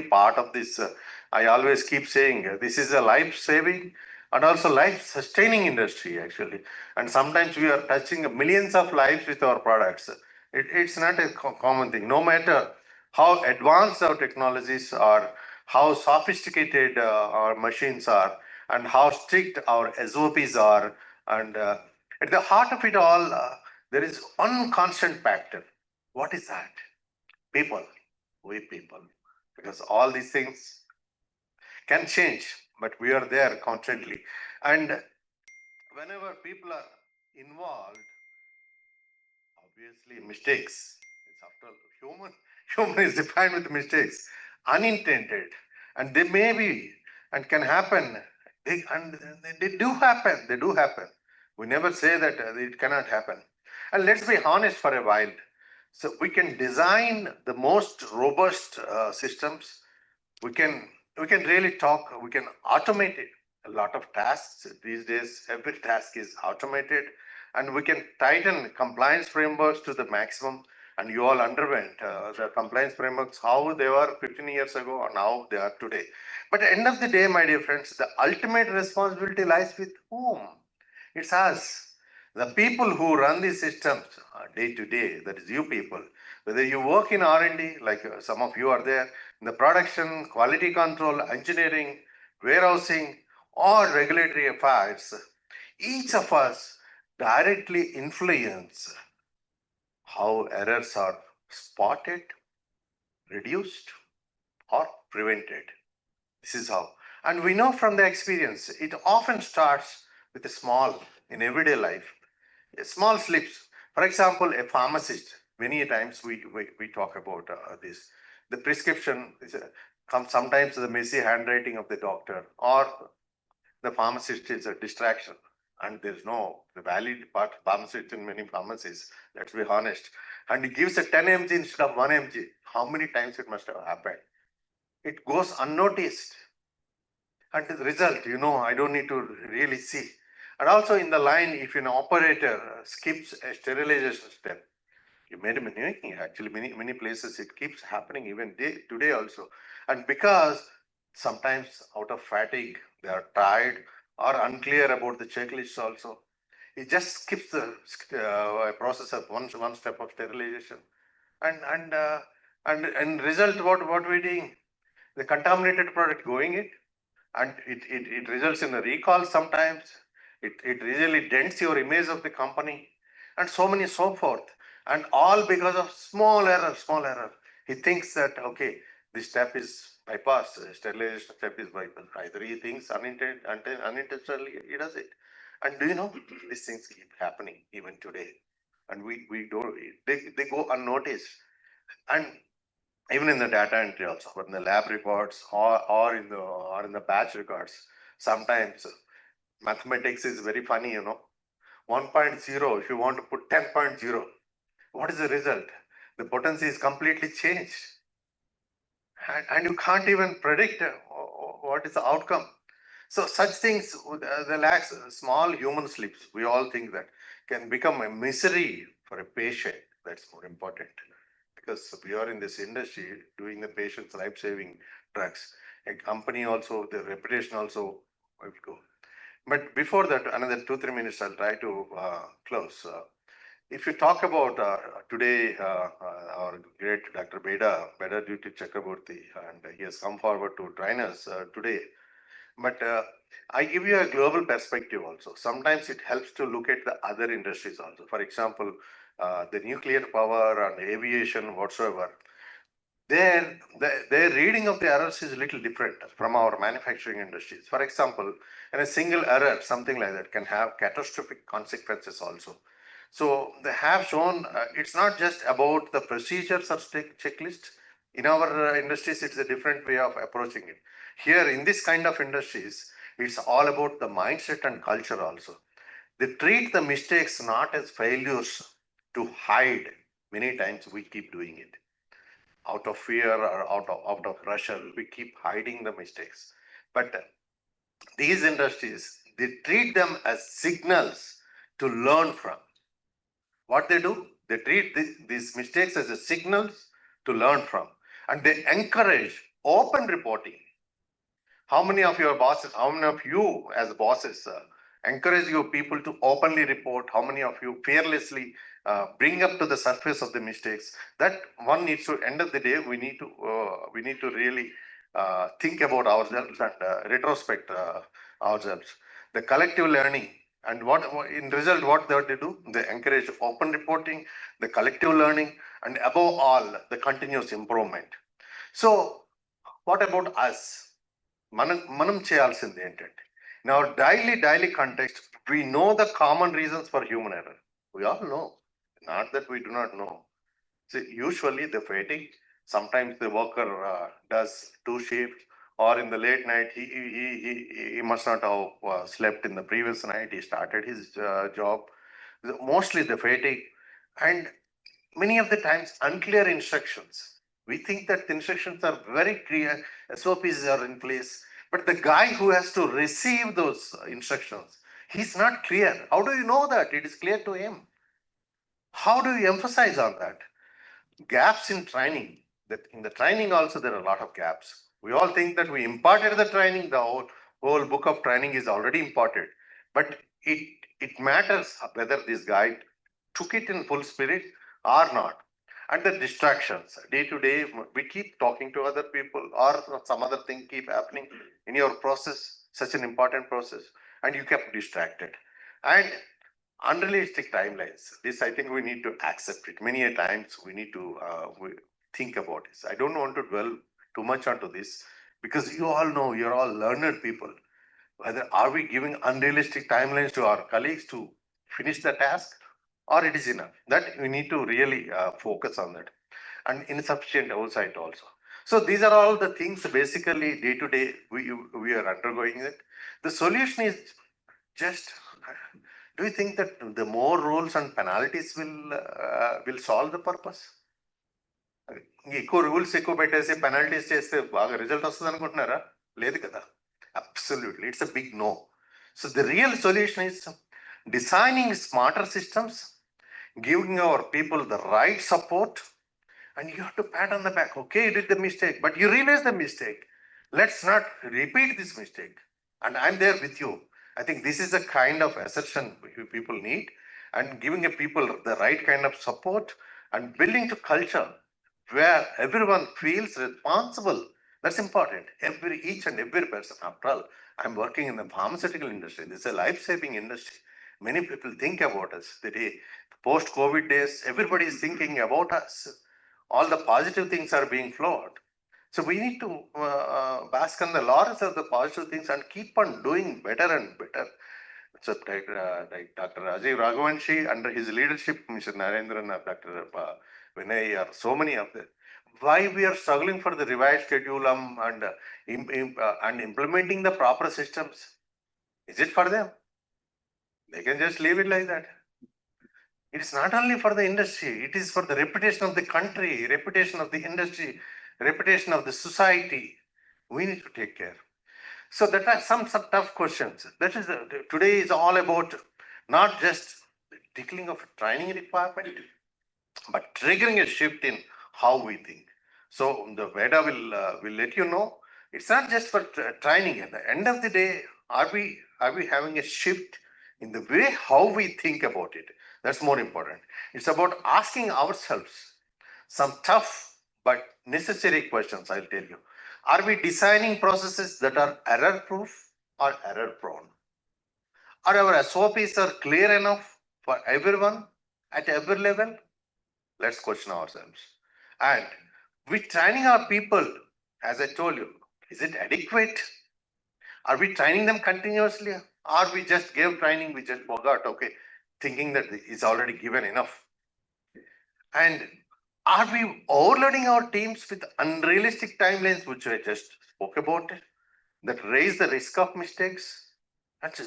part of this. I always keep saying this is a life-saving and also life-sustaining industry actually. And sometimes we are touching millions of lives with our products. It's not a common thing. No matter how advanced our technologies are, how sophisticated our machines are, and how strict our SOPs are, and at the heart of it all, there is one constant factor. What is that? People. We people. Because all these things can change, but we are there constantly. And whenever people are involved, obviously mistakes. It's after all human. Human is defined with mistakes, unintended, and they may be and can happen. They do happen. They do happen. We never say that it cannot happen. And let's be honest for a while. So we can design the most robust systems. We can really talk. We can automate it. A lot of tasks these days. Every task is automated, and we can tighten compliance frameworks to the maximum. And you all underwent the compliance frameworks how they were 15 years ago or now they are today. But at the end of the day, my dear friends, the ultimate responsibility lies with whom? It's us. The people who run these systems day to day, that is you people. Whether you work in R&D, like some of you are there, in the production, quality control, engineering, warehousing, or regulatory affairs, each of us directly influence how errors are spotted, reduced, or prevented. This is how. And we know from the experience, it often starts with a small, in everyday life, a small slips. For example, a pharmacist, many times we talk about this. The prescription is sometimes the messy handwriting of the doctor or the pharmacist is a distraction. And there's no the valid part pharmacist in many pharmacies, let's be honest. And he gives a 10 mg instead of 1 mg. How many times it must have happened? It goes unnoticed. And the result, I don't need to really see. And also in the line, if an operator skips a sterilization step, you made a many, actually many places it keeps happening even today also. And because sometimes out of fatigue, they are tired or unclear about the checklist also, it just skips the process of one step of sterilization. And result, what we're doing, the contaminated product going in, and it results in a recall sometimes. It really dents your image of the company, and so many so forth. And all because of small error. He thinks that, okay, this step is bypassed, sterilization step is bypassed. Either he thinks unintentionally he does it. And do you know, these things keep happening even today. And we don't, they go unnoticed. And even in the data entry also, but in the lab records or in the batch records, sometimes mathematics is very funny, 1.0, if you want to put 10.0, what is the result? The potency is completely changed. And you can't even predict what is the outcome. So such things, the lacks, small human slips, we all think that can become a misery for a patient. That's more important. Because we are in this industry doing the patient's life-saving drugs. A company also, the reputation also will go. But before that, another 2-3 minutes, I'll try to close. If you talk about today, our great Dr. Beda Duty Chakraborty, and he has come forward to join us today. But I give you a global perspective also. Sometimes it helps to look at the other industries also. For example, the nuclear power and aviation whatsoever, their reading of the errors is a little different from our manufacturing industries. For example, in a single error, something like that can have catastrophic consequences also. So they have shown it's not just about the procedures or checklist. In our industries, it's a different way of approaching it. Here, in this kind of industries, it's all about the mindset and culture also. They treat the mistakes not as failures to hide. Many times we keep doing it out of fear or out of pressure. We keep hiding the mistakes. But these industries, they treat them as signals to learn from. What they do, they treat these mistakes as a signals to learn from, and they encourage open reporting. How many of your bosses, how many of you as bosses encourage your people to openly report? How many of you fearlessly bring up to the surface of the mistakes? That one needs to, end of the day, we need to really think about ourselves and retrospect ourselves. The collective learning, and what in result, what they do? They encourage open reporting, the collective learning, and above all, the continuous improvement. So, what about us? మనం చేయాల్సింది ఏంటంటే, in our daily context, we know the common reasons for human error. We all know, not that we do not know. See, usually the fatigue, sometimes the worker does two shifts, or in the late night he must not have slept in the previous night, he started his job. Mostly the fatigue, and many of the times unclear instructions. We think that the instructions are very clear, SOPs are in place, but the guy who has to receive those instructions, he's not clear. How do you know that it is clear to him? How do you emphasize on that? Gaps in training. That in the training also there are a lot of gaps. We all think that we imparted the training, the whole book of training is already imparted, but it matters whether this guy took it in full spirit or not. And the distractions, day to day, we keep talking to other people or some other thing keep happening in your process, such an important process, and you kept distracted. And unrealistic timelines. This, I think, we need to accept it. Many a times we need to think about this. I don't want to dwell too much onto this because you all know, you're all learned people. Whether are we giving unrealistic timelines to our colleagues to finish the task, or it is enough? That we need to really focus on that, and insufficient oversight also. So these are all the things basically day to day we are undergoing it. The solution is just, do you think that the more rules and penalties will solve the purpose? ఎక్కువ rules ఎక్కువ పెట్టేసి penalties చేస్తే బాగా result వస్తుంది అనుకుంటున్నారా? లేదు కదా. Absolutely, it's a big no. So the real solution is designing smarter systems, giving our people the right support, and you have to pat on the back. Okay, you did the mistake, but you realize the mistake. Let's not repeat this mistake. And I'm there with you. I think this is the kind of assertion people need, and giving a people the right kind of support and building to culture where everyone feels responsible. That's important. Each and every person. After all, I'm working in the pharmaceutical industry. This is a life-saving industry. Many people think about us. The post-COVID days, everybody is thinking about us. All the positive things are being flowed. So we need to bask on the laurels of the positive things and keep on doing better and better. So like Dr. Rajiv Raghavanshi, under his leadership, Mr. Narendran, Dr. Vinay, are so many of them. Why we are struggling for the revised schedule and implementing the proper systems? Is it for them? They can just leave it like that. It is not only for the industry, it is for the reputation of the country, reputation of the industry, reputation of the society. We need to take care. So that are some tough questions. That is today is all about not just tickling of a training requirement, but triggering a shift in how we think. So the VEDA will let you know. It's not just for training. At the end of the day, are we having a shift in the way how we think about it? That's more important. It's about asking ourselves some tough but necessary questions. I'll tell you. Are we designing processes that are error proof or error prone? Are our SOPs are clear enough for everyone at every level? Let's question ourselves. And we training our people, as I told you, is it adequate? Are we training them continuously? Or we just gave training, we just forgot, okay, thinking that it's already given enough? And are we overloading our teams with unrealistic timelines, which I just spoke about, that raise the risk of mistakes?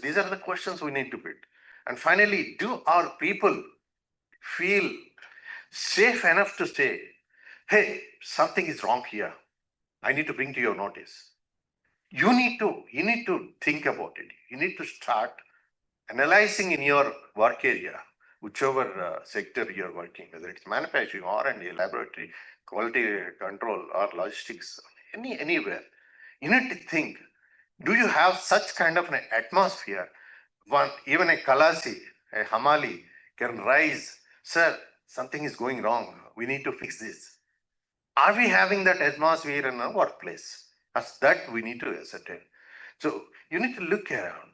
These are the questions we need to build. And finally, do our people feel safe enough to say, hey, something is wrong here. I need to bring to your notice. You need to think about it. You need to start analyzing in your work area, whichever sector you're working, whether it's manufacturing, R&D, laboratory, quality control, or logistics, anywhere. You need to think, do you have such kind of an atmosphere? One, even a Kalasi, a Hamali can rise, sir, something is going wrong. We need to fix this. Are we having that atmosphere in our workplace? That's that we need to ascertain. So you need to look around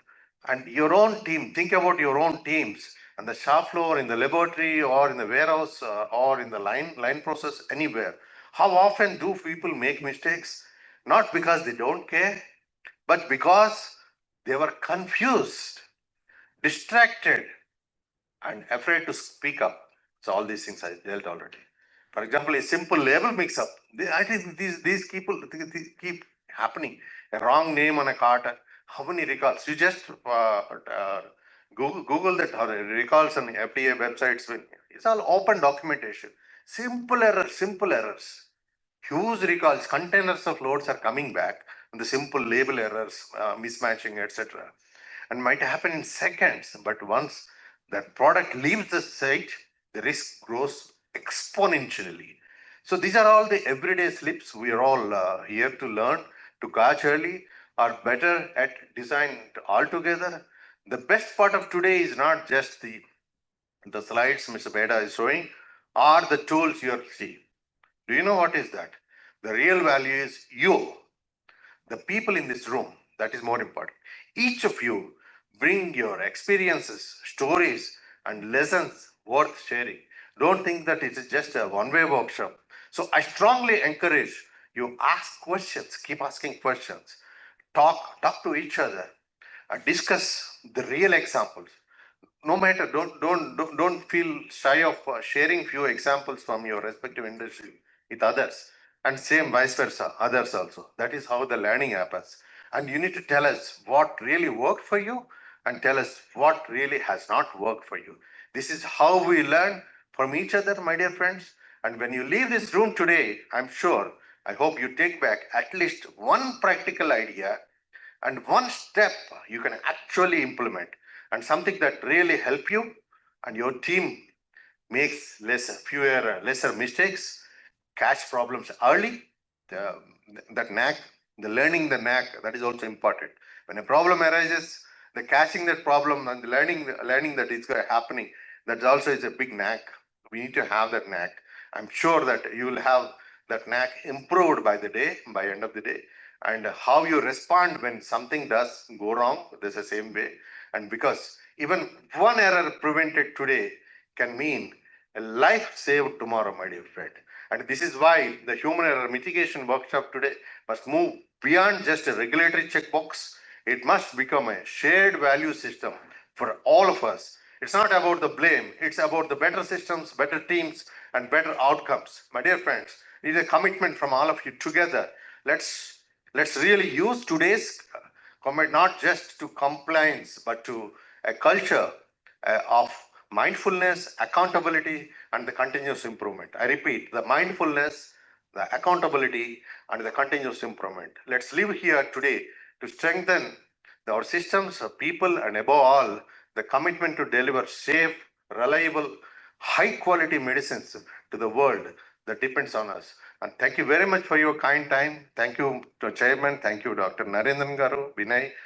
and your own team, think about your own teams on the shop floor, in the laboratory, or in the warehouse, or in the line process, anywhere. How often do people make mistakes? Not because they don't care, but because they were confused, distracted, and afraid to speak up. So all these things I dealt already. For example, a simple label mix-up. I think these people keep happening. A wrong name on a carton. How many recalls? You just Google that or recalls on FDA websites. It's all open documentation. Simple errors. Huge recalls. Containers of loads are coming back. And the simple label errors, mismatching, etc. And might happen in seconds. But once that product leaves the site, the risk grows exponentially. So these are all the everyday slips. We are all here to learn, to catch early, are better at design altogether. The best part of today is not just the slides Mr. Beda is showing, or the tools you are seeing. Do you know what is that? The real value is you, the people in this room. That is more important. Each of you bring your experiences, stories, and lessons worth sharing. Don't think that it is just a one-way workshop. So I strongly encourage you ask questions, keep asking questions, talk to each other, discuss the real examples. No matter, don't feel shy of sharing few examples from your respective industry with others, and same vice versa, others also. That is how the learning happens. And you need to tell us what really worked for you and tell us what really has not worked for you. This is how we learn from each other, my dear friends. And when you leave this room today, I'm sure, I hope you take back at least one practical idea and one step you can actually implement, and something that really help you and your team makes lesser mistakes, catch problems early. The, that knack, the learning the knack, that is also important. When a problem arises, the catching that problem and the learning that it's happening, that also is a big knack. We need to have that knack. I'm sure that you will have that knack improved by the day, by end of the day. And how you respond when something does go wrong, there's the same way. And because even one error prevented today can mean a life saved tomorrow, my dear friend. And this is why the human error mitigation workshop today must move beyond just a regulatory checkbox. It must become a shared value system for all of us. It's not about the blame, it's about the better systems, better teams, and better outcomes. My dear friends, it is a commitment from all of you together. Let's really use today's comment not just to compliance, but to a culture of mindfulness, accountability, and the continuous improvement. I repeat, the mindfulness, the accountability, and the continuous improvement. Let's live here today to strengthen our systems, our people, and above all, the commitment to deliver safe, reliable, high quality medicines to the world that depends on us. And thank you very much for your kind time. Thank you to Chairman. Thank you, Dr. Narendran Garu, Vinay.